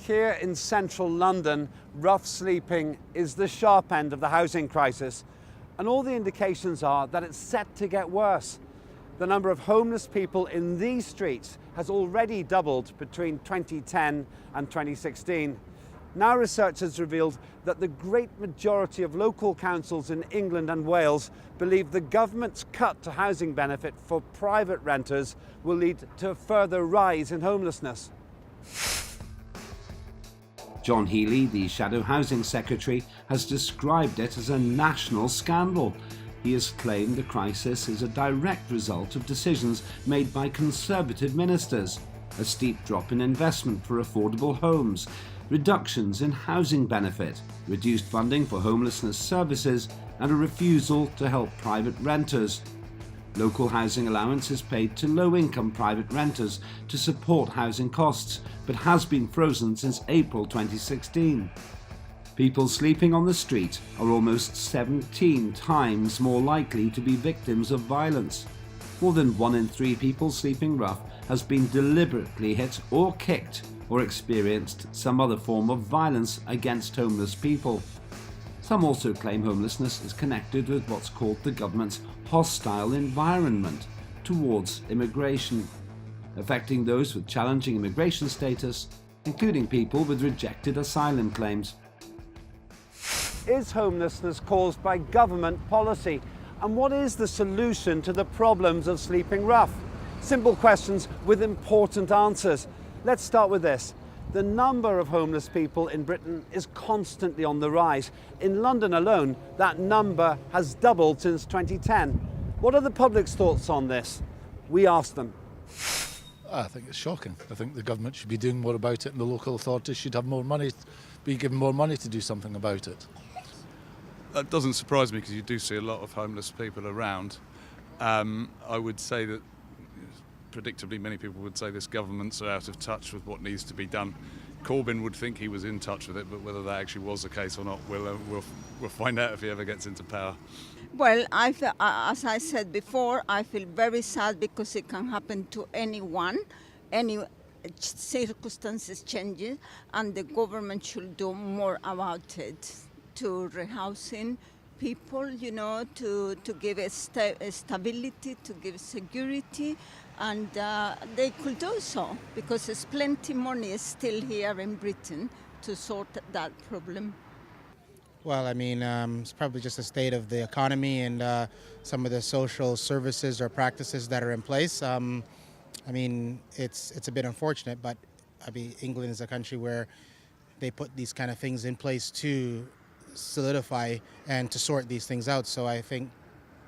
Here in central London, rough sleeping is the sharp end of the housing crisis, and all the indications are that it's set to get worse. The number of homeless people in these streets has already doubled between 2010 and 2016. Now research has revealed that the great majority of local councils in England and Wales believe the government's cut to housing benefit for private renters will lead to a further rise in homelessness. John Healey, the Shadow Housing Secretary, has described it as a national scandal. He has claimed the crisis is a direct result of decisions made by Conservative ministers, a steep drop in investment for affordable homes, reductions in housing benefit, reduced funding for homelessness services, and a refusal to help private renters. Local housing allowance is paid to low-income private renters to support housing costs, but has been frozen since April 2016. People sleeping on the street are almost 17 times more likely to be victims of violence. More than 1 in 3 people sleeping rough has been deliberately hit or kicked or experienced some other form of violence against homeless people. Some also claim homelessness is connected with what's called the government's hostile environment towards immigration, affecting those with challenging immigration status, including people with rejected asylum claims. Is homelessness caused by government policy? And what is the solution to the problems of sleeping rough? Simple questions with important answers. Let's start with this. The number of homeless people in Britain is constantly on the rise. In London alone, that number has doubled since 2010. What are the public's thoughts on this? We asked them. I think it's shocking. I think the government should be doing more about it, and the local authorities should have more money, be given more money to do something about it. That doesn't surprise me because you do see a lot of homeless people around. I would say that predictably many people would say this government's out of touch with what needs to be done. Corbyn would think he was in touch with it, but whether that actually was the case or not, we'll find out if he ever gets into power. Well, as I said before, I feel very sad because it can happen to anyone, any circumstances changes, and the government should do more about it, to rehousing people, to give a stability, to give security, and they could do so because there's plenty money still here in Britain to sort that problem. Well, I mean, it's probably just a state of the economy and some of the social services or practices that are in place. I mean, it's a bit unfortunate, but I mean, England is a country where they put these kind of things in place to solidify and to sort these things out. So I think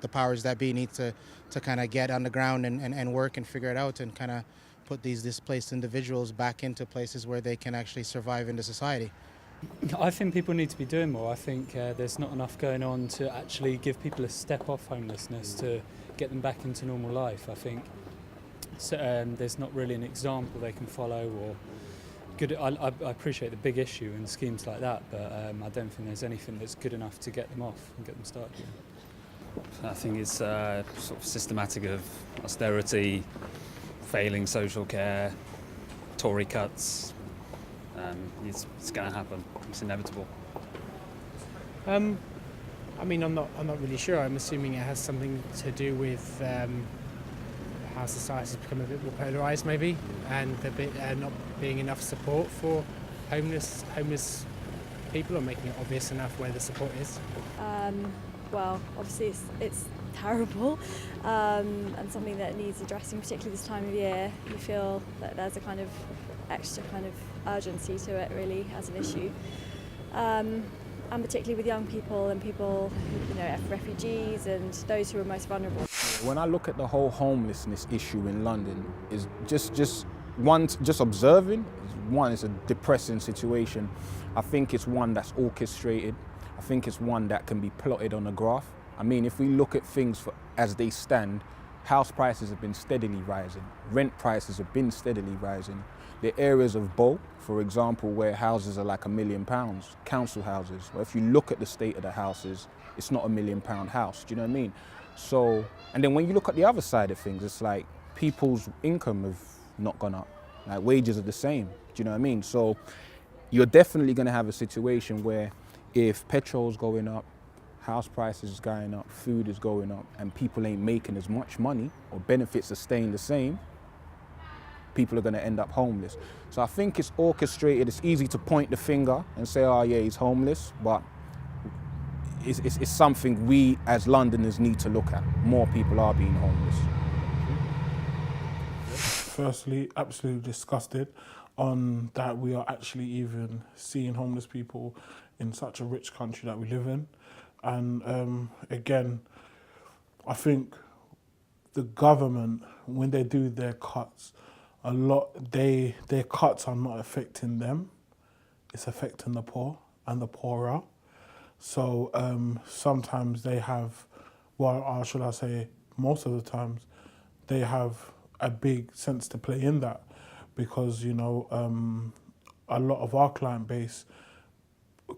the powers that be need to kind of get on the ground and work and figure it out and kind of put these displaced individuals back into places where they can actually survive into society. I think people need to be doing more. I think there's not enough going on to actually give people a step off homelessness to get them back into normal life. I think there's not really an example they can follow or good. I appreciate the big issue and schemes like that, but I don't think there's anything that's good enough to get them off and get them started. I think it's sort of systematic of austerity, failing social care, Tory cuts. It's going to happen. It's inevitable. I mean, I'm not really sure. I'm assuming it has something to do with how society has become a bit more polarised, maybe, and not being enough support for homeless people, or making it obvious enough where the support is. Well, obviously it's terrible and something that needs addressing, particularly this time of year. You feel that there's a kind of extra kind of urgency to it, really, as an issue, and particularly with young people and people, refugees and those who are most vulnerable. When I look at the whole homelessness issue in London, is just observing. One, it's a depressing situation. I think it's one that's orchestrated. I think it's one that can be plotted on a graph. I mean, if we look at things as they stand, house prices have been steadily rising. Rent prices have been steadily rising. The areas of Bow, for example, where houses are like £1 million, council houses. Well, if you look at the state of the houses, it's not £1 million house. Do you know what I mean? So, and then when you look at the other side of things, it's like people's income have not gone up. Like wages are the same. Do you know what I mean? So you're definitely going to have a situation where if petrol's going up, house prices is going up, food is going up, and people ain't making as much money, or benefits are staying the same, people are going to end up homeless. So I think it's orchestrated. It's easy to point the finger and say, oh yeah, he's homeless, but it's something we as Londoners need to look at. More people are being homeless. Firstly, absolutely disgusted on that we are actually even seeing homeless people in such a rich country that we live in. And again, I think the government, when they do their cuts, their cuts are not affecting them. It's affecting the poor and the poorer. So sometimes they have, well, should I say, most of the times, they have a big sense to play in that, because, you know, a lot of our client base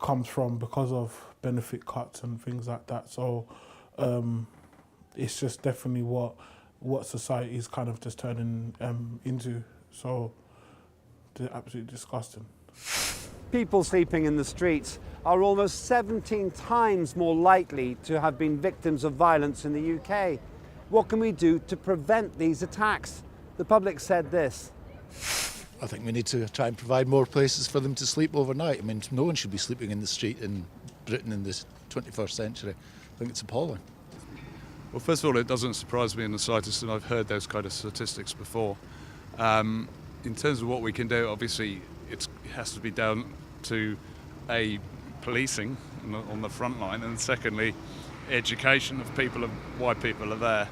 comes from because of benefit cuts and things like that. So it's just definitely what society is kind of just turning into. So they're absolutely disgusting. People sleeping in the streets are almost 17 times more likely to have been victims of violence in the UK. What can we do to prevent these attacks? The public said this. I think we need to try and provide more places for them to sleep overnight. I mean, no one should be sleeping in the street in Britain in this 21st century. I think it's appalling. Well, first of all, it doesn't surprise me in the slightest, and I've heard those kind of statistics before. In terms of what we can do, obviously it has to be down to policing on the front line, and secondly, education of people of why people are there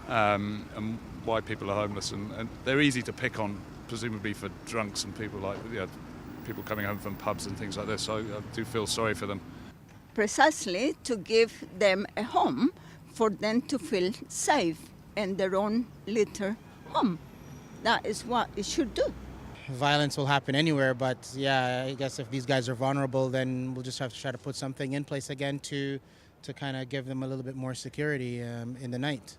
and why people are homeless, and they're easy to pick on, presumably for drunks and people like people coming home from pubs and things like this. So I do feel sorry for them. Precisely to give them a home for them to feel safe in their own little home. That is what it should do. Violence will happen anywhere, but yeah, I guess if these guys are vulnerable, then we'll just have to try to put something in place again to kind of give them a little bit more security in the night.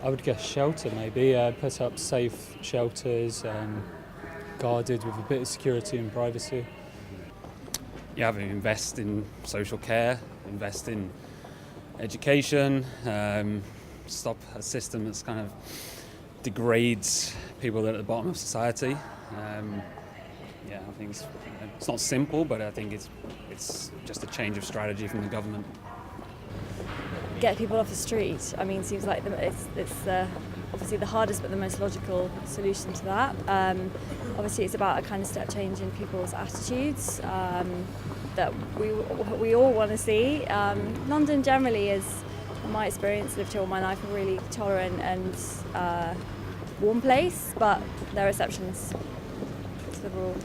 I would guess shelter maybe, put up safe shelters, guarded with a bit of security and privacy. Yeah, invest in social care, invest in education, stop a system that's kind of degrades people that are at the bottom of society. I think it's not simple, but I think it's just a change of strategy from the government. Get people off the street. I mean, seems like it's obviously the hardest but the most logical solution to that. Obviously, it's about a kind of step change in people's attitudes that we all want to see. London generally is, in my experience, lived here all my life, a really tolerant and warm place, but there are exceptions to the rule.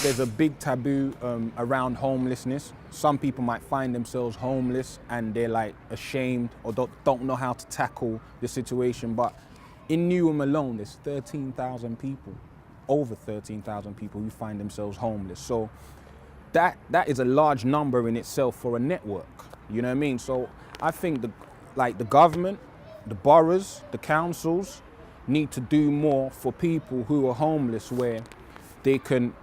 There's a big taboo around homelessness. Some people might find themselves homeless and they're like ashamed or don't know how to tackle the situation. But in Newham alone, there's 13,000 people, over 13,000 people who find themselves homeless. So that is a large number in itself for a network. You know what I mean? So I think the government, the boroughs, the councils need to do more for people who are homeless, where they can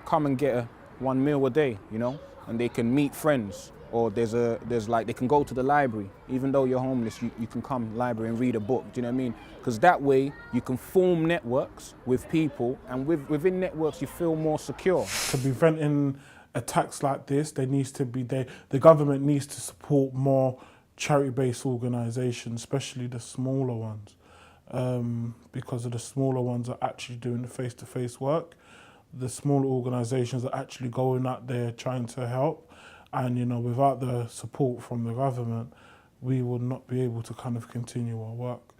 come and get one meal a day, you know, and they can meet friends, or there's they can go to the library. Even though you're homeless, you can come to the library and read a book. Do you know what I mean? Because that way you can form networks with people, and within networks you feel more secure. To be preventing attacks like this, the government needs to support more charity-based organisations, especially the smaller ones, because the smaller ones are actually doing the face-to-face work. The smaller organisations are actually going out there trying to help, and without the support from the government, we would not be able to kind of continue our work.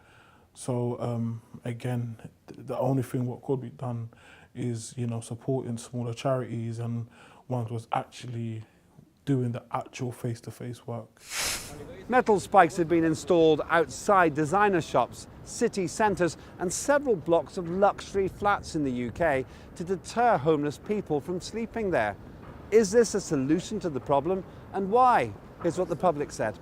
So again, the only thing what could be done is supporting smaller charities and ones was actually doing the actual face-to-face work. Metal spikes have been installed outside designer shops, city centres and several blocks of luxury flats in the UK to deter homeless people from sleeping there. Is this a solution to the problem, and why? Here's what the public said.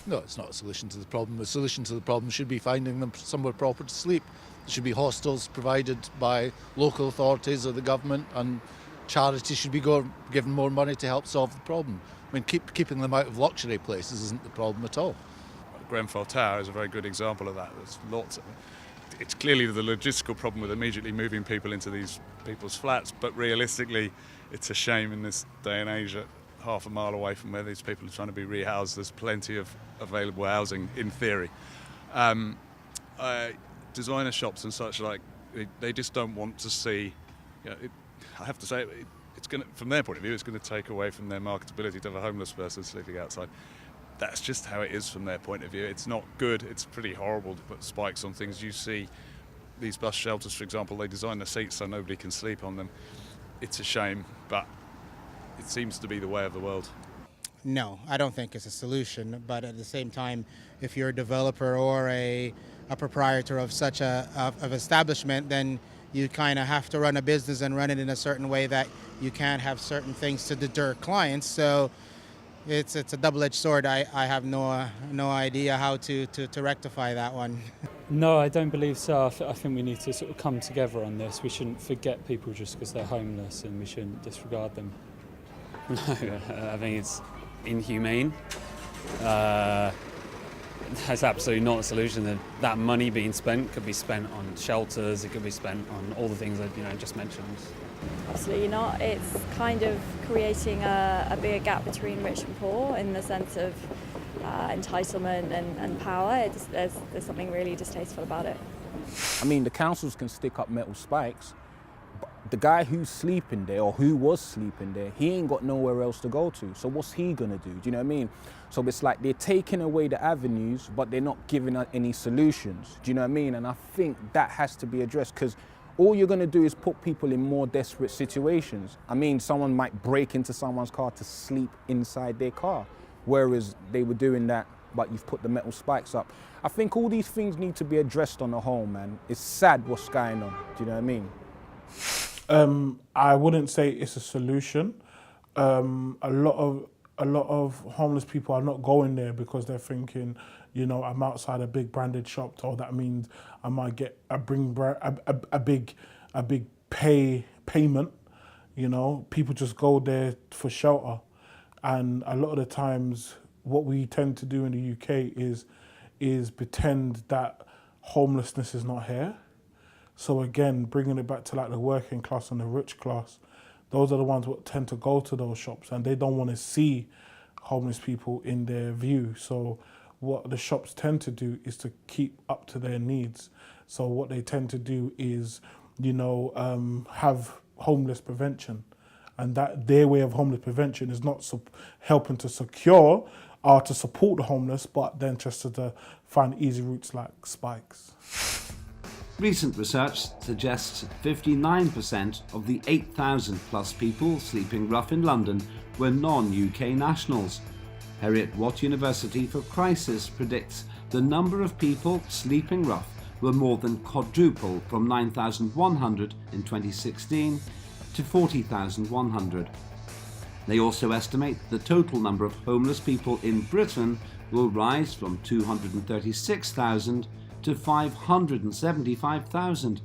No, it's not a solution to the problem. The solution to the problem should be finding them somewhere proper to sleep. There should be hostels provided by local authorities or the government, and charity should be given more money to help solve the problem. I mean, keeping them out of luxury places isn't the problem at all. Grenfell Tower is a very good example of that. There's lots of, it's clearly the logistical problem with immediately moving people into these people's flats, but realistically it's a shame in this day and age that half a mile away from where these people are trying to be rehoused there's plenty of available housing in theory. Designer shops and such like, they just don't want to see, I have to say, it's going to, from their point of view, it's going to take away from their marketability to have a homeless person sleeping outside. That's just how it is from their point of view. It's not good. It's pretty horrible to put spikes on things. You see these bus shelters, for example, they design the seats so nobody can sleep on them. It's a shame, but it seems to be the way of the world. No, I don't think it's a solution, but at the same time, if you're a developer or a proprietor of such of establishment, then you kind of have to run a business and run it in a certain way that you can't have certain things to deter clients. So it's a double-edged sword. I have no idea how to rectify that one. No, I don't believe so. I think we need to sort of come together on this. We shouldn't forget people just because they're homeless, and we shouldn't disregard them. No, I think it's inhumane. That's absolutely not a solution. That money being spent could be spent on shelters, it could be spent on all the things that I just mentioned. Absolutely not. It's kind of creating a bigger gap between rich and poor in the sense of entitlement and power. There's something really distasteful about it. I mean, the councils can stick up metal spikes, but the guy who's sleeping there, or who was sleeping there, he ain't got nowhere else to go to. So what's he gonna do? Do you know what I mean? So it's like they're taking away the avenues, but they're not giving us any solutions. Do you know what I mean? And I think that has to be addressed, because all you're gonna do is put people in more desperate situations. I mean, someone might break into someone's car to sleep inside their car, whereas they were doing that, but you've put the metal spikes up. I think all these things need to be addressed on the whole, man. It's sad what's going on. Do you know what I mean? I wouldn't say it's a solution. A lot of homeless people are not going there because they're thinking, I'm outside a big branded shop, so that means I might get a big payment. People just go there for shelter, and a lot of the times, what we tend to do in the UK is pretend that homelessness is not here. So again, bringing it back to like the working class and the rich class, those are the ones that tend to go to those shops, and they don't want to see homeless people in their view. So what the shops tend to do is to keep up to their needs. So what they tend to do is, have homeless prevention, and that their way of homeless prevention is not helping to secure or to support the homeless, but then just to find easy routes like spikes. Recent research suggests 59% of the 8,000 plus people sleeping rough in London were non-UK nationals. Heriot-Watt University for Crisis predicts the number of people sleeping rough will more than quadruple from 9,100 in 2016 to 40,100. They also estimate the total number of homeless people in Britain will rise from 236,000 to 575,000.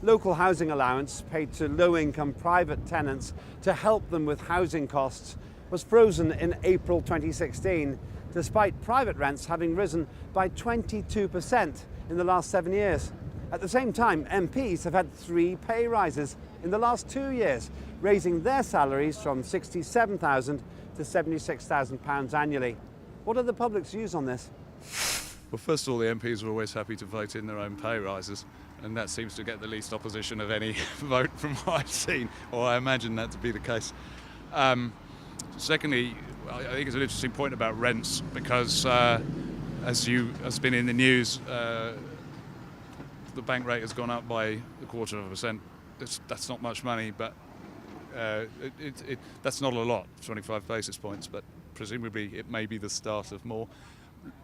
Local housing allowance paid to low-income private tenants to help them with housing costs was frozen in April 2016, despite private rents having risen by 22% in the last 7 years. At the same time, MPs have had 3 pay rises in the last 2 years, raising their salaries from £67,000 to £76,000 annually. What are the public's views on this? Well, first of all, the MPs are always happy to vote in their own pay rises, and that seems to get the least opposition of any vote from what I've seen, or I imagine that to be the case. Secondly, I think it's an interesting point about rents, because as been in the news, the bank rate has gone up by 0.25%. That's not much money, but that's not a lot, 25 basis points, but presumably it may be the start of more.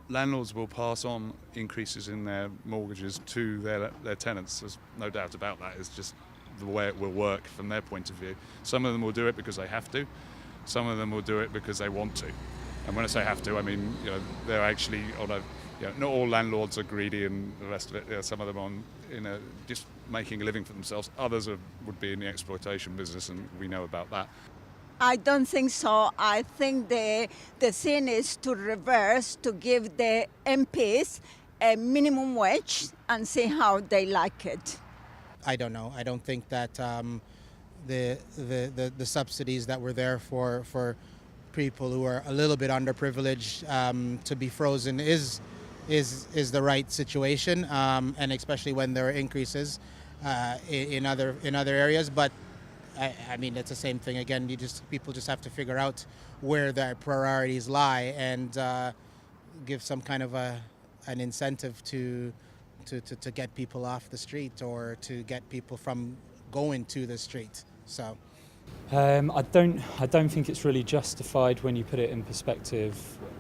Landlords will pass on increases in their mortgages to their tenants. There's no doubt about that. It's just the way it will work from their point of view. Some of them will do it because they have to. Some of them will do it because they want to. And when I say have to, I mean they're actually on a not all landlords are greedy and the rest of it. Some of them are just making a living for themselves. Others would be in the exploitation business, and we know about that. I don't think so. I think the thing is to reverse, to give the MPs a minimum wage and see how they like it. I don't know. I don't think that the subsidies that were there for people who are a little bit underprivileged to be frozen is the right situation, and especially when there are increases in other areas. But I mean, it's the same thing again. People just have to figure out where their priorities lie and give some kind of an incentive to get people off the street or to get people from going to the street. So I don't think it's really justified when you put it in perspective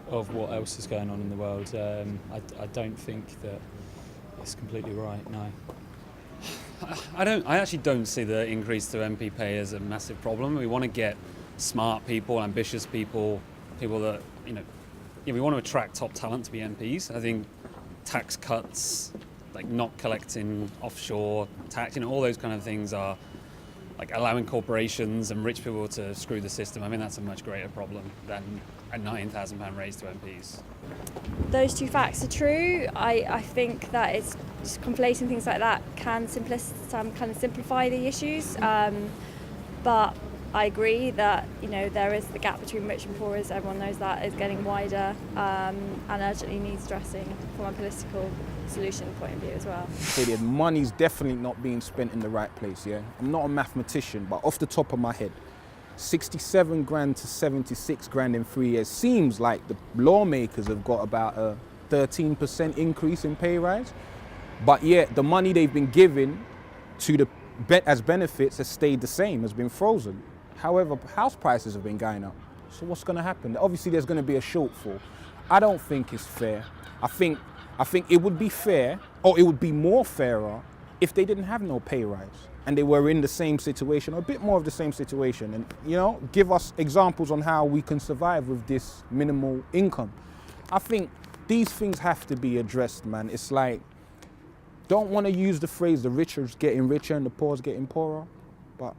of what else is going on in the world. I don't think that it's completely right. No. I actually don't see the increase to MP pay as a massive problem. We want to get smart people, ambitious people, people that we want to attract top talent to be MPs. I think tax cuts, like not collecting offshore tax, all those kind of things are like allowing corporations and rich people to screw the system. I mean, that's a much greater problem than a £9,000 raise to MPs. Those two facts are true. I think that it's just conflating things like that can kind of simplify the issues. But I agree that there is the gap between rich and poor, as everyone knows, that is getting wider and urgently needs addressing from a political solution point of view as well. The money's definitely not being spent in the right place. Yeah, I'm not a mathematician, but off the top of my head, 67 grand to 76 grand in 3 years seems like the lawmakers have got about a 13% increase in pay rise, but yet the money they've been given to as benefits has stayed the same, has been frozen. However, house prices have been going up. So what's going to happen? Obviously, there's going to be a shortfall. I don't think it's fair. I think it would be fair, or it would be more fairer, if they didn't have no pay rise and they were in the same situation, or a bit more of the same situation, and give us examples on how we can survive with this minimal income. I think these things have to be addressed, man. It's like, don't want to use the phrase the rich are getting richer and the poor is getting poorer, but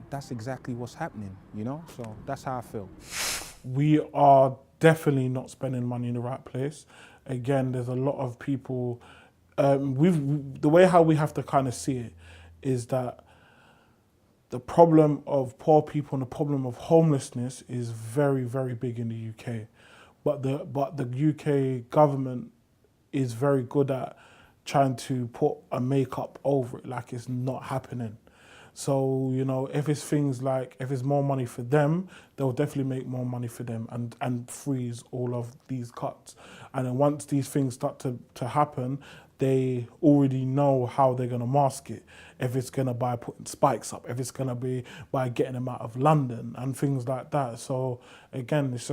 that's exactly what's happening, So that's how I feel. We are definitely not spending money in the right place. Again, there's a lot of people. The way how we have to kind of see it is that the problem of poor people and the problem of homelessness is very, very big in the UK. But the UK government is very good at trying to put a makeup over it, like it's not happening. So, if it's things like, if it's more money for them, they'll definitely make more money for them and freeze all of these cuts. And then once these things start to happen, they already know how they're going to mask it. If it's going to by putting spikes up, if it's going to be by getting them out of London and things like that. So again, it's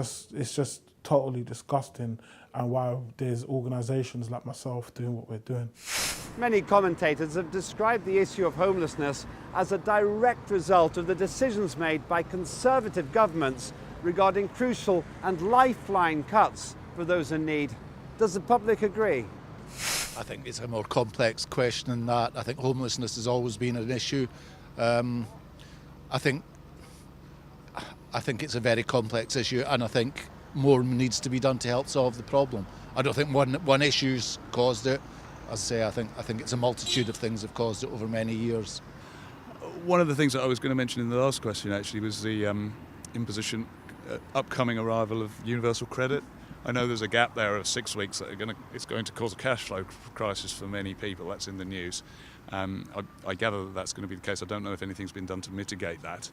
just totally disgusting, and why there's organisations like myself doing what we're doing. Many commentators have described the issue of homelessness as a direct result of the decisions made by Conservative governments regarding crucial and lifeline cuts for those in need. Does the public agree? I think it's a more complex question than that. I think homelessness has always been an issue. I think it's a very complex issue, and I think more needs to be done to help solve the problem. I don't think one issue's caused it. As I say, I think it's a multitude of things that have caused it over many years. One of the things that I was going to mention in the last question actually was the imposition, upcoming arrival of universal credit. I know there's a gap there of 6 weeks that it's going to cause a cash flow crisis for many people. That's in the news. I gather that's going to be the case. I don't know if anything's been done to mitigate that.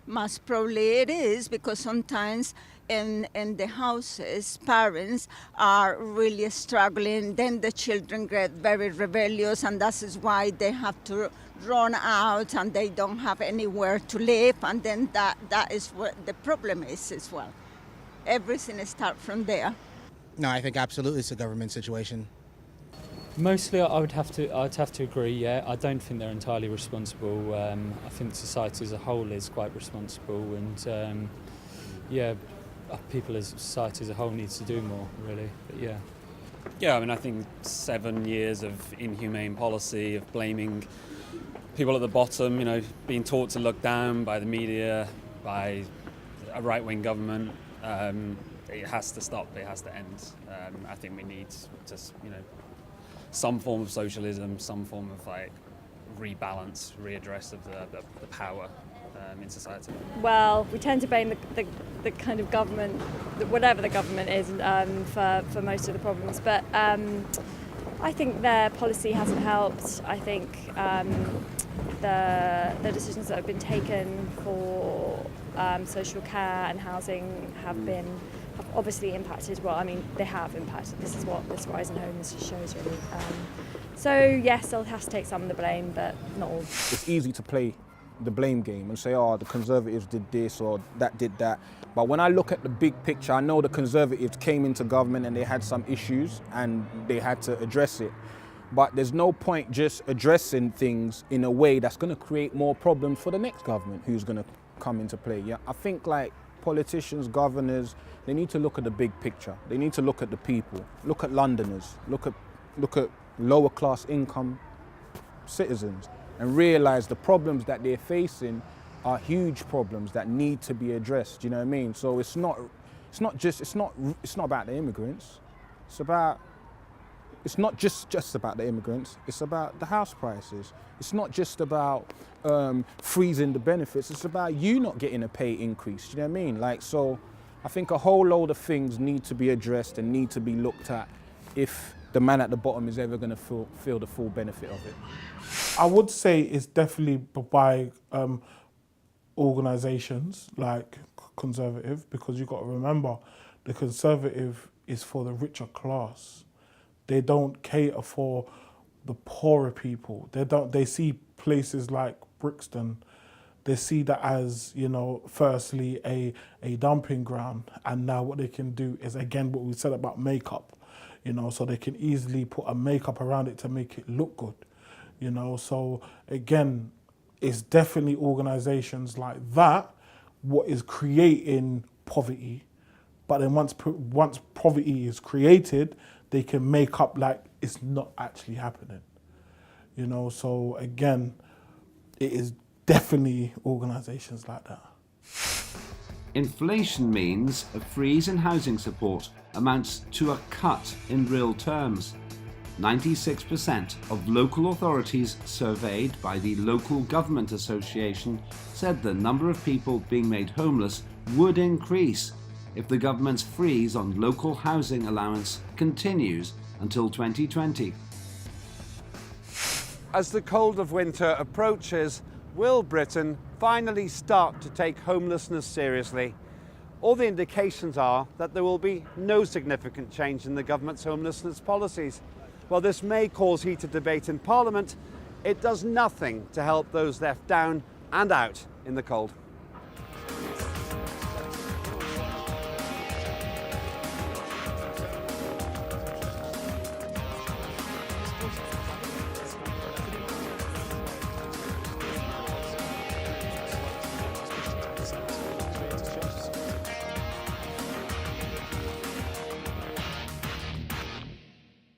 Most probably it is, because sometimes in the houses, parents are really struggling. Then the children get very rebellious, and that is why they have to run out and they don't have anywhere to live. And then that is what the problem is as well. Everything starts from there. No, I think absolutely it's a government situation. Mostly, I'd have to agree. Yeah, I don't think they're entirely responsible. I think society as a whole is quite responsible, and people as society as a whole needs to do more. Really, but yeah. Yeah, I mean, I think 7 years of inhumane policy, of blaming people at the bottom, you know, being taught to look down by the media, by a right-wing government, it has to stop, it has to end. I think we need just, you know, some form of socialism, some form of like rebalance, readdress of the power in society. Well, we tend to blame the kind of government, whatever the government is, for most of the problems. But I think their policy hasn't helped. I think the decisions that have been taken for social care and housing have obviously impacted. Well, I mean, they have impacted. This is what this rise in homelessness shows, really. So yes, they'll have to take some of the blame, but not all. It's easy to play the blame game and say, oh, the Conservatives did this or that did that. But when I look at the big picture, I know the Conservatives came into government and they had some issues and they had to address it. But there's no point just addressing things in a way that's going to create more problems for the next government who's going to come into play. Yeah, I think like politicians, governors, they need to look at the big picture. They need to look at the people, look at Londoners, look at lower class income citizens, and realise the problems that they're facing are huge problems that need to be addressed. You know what I mean? So it's not about the immigrants. It's not just about the immigrants. It's about the house prices. It's not just about freezing the benefits. It's about you not getting a pay increase. You know what I mean? Like, so I think a whole load of things need to be addressed and need to be looked at if the man at the bottom is ever going to feel the full benefit of it. I would say it's definitely by organisations like Conservative, because you've got to remember the Conservative is for the richer class. They don't cater for the poorer people. They see places like Brixton, they see that as, you know, firstly a dumping ground, and now what they can do is, again, what we said about makeup, you know, so they can easily put a makeup around it to make it look good, you know. So again, it's definitely organisations like that what is creating poverty. But then once poverty is created, they can make up like it's not actually happening, you know. So again, it is definitely organisations like that. Inflation means a freeze in housing support amounts to a cut in real terms. 96% of local authorities surveyed by the Local Government Association said the number of people being made homeless would increase if the government's freeze on local housing allowance continues until 2020. As the cold of winter approaches, will Britain finally start to take homelessness seriously? All the indications are that there will be no significant change in the government's homelessness policies. While this may cause heated debate in Parliament, it does nothing to help those left down and out in the cold.